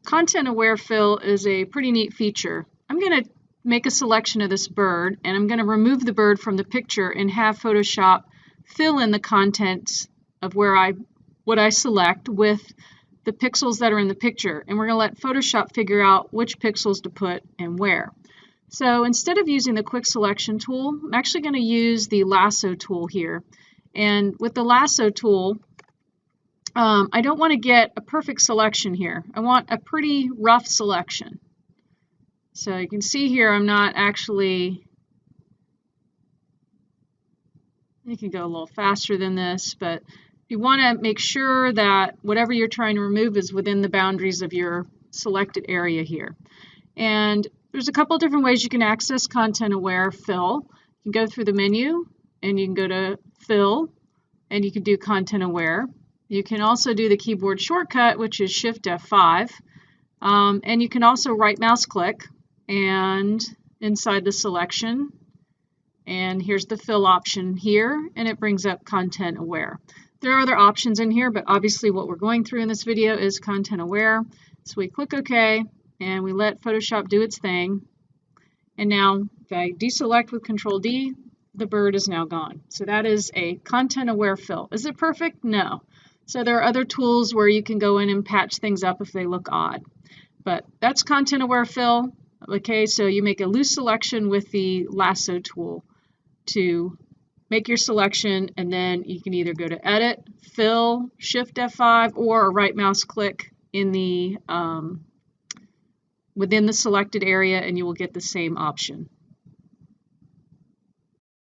content-aware fill is a pretty neat feature. I'm going to make a selection of this bird, and I'm going to remove the bird from the picture and have Photoshop fill in the contents of what I select with the pixels that are in the picture. And we're going to let Photoshop figure out which pixels to put and where. So instead of using the quick selection tool, I'm actually going to use the Lasso tool here. And with the Lasso tool, I don't want to get a perfect selection here. I want a pretty rough selection. So you can see here I'm not actually, you can go a little faster than this, but you want to make sure that whatever you're trying to remove is within the boundaries of your selected area here. And there's a couple different ways you can access content-aware fill. You can go through the menu and you can go to Fill and you can do content-aware. You can also do the keyboard shortcut, which is Shift F5. And you can also right mouse click and inside the selection. And here's the fill option here, and it brings up content-aware. There are other options in here, but obviously what we're going through in this video is content-aware. So we click OK, and we let Photoshop do its thing. And now if I deselect with Control-D, the bird is now gone. So that is a content-aware fill. Is it perfect? No. So there are other tools where you can go in and patch things up if they look odd. But that's content-aware fill. Okay, so you make a loose selection with the Lasso tool to make your selection, and then you can either go to Edit, Fill, Shift F5, or a right mouse click in the within the selected area, and you will get the same option.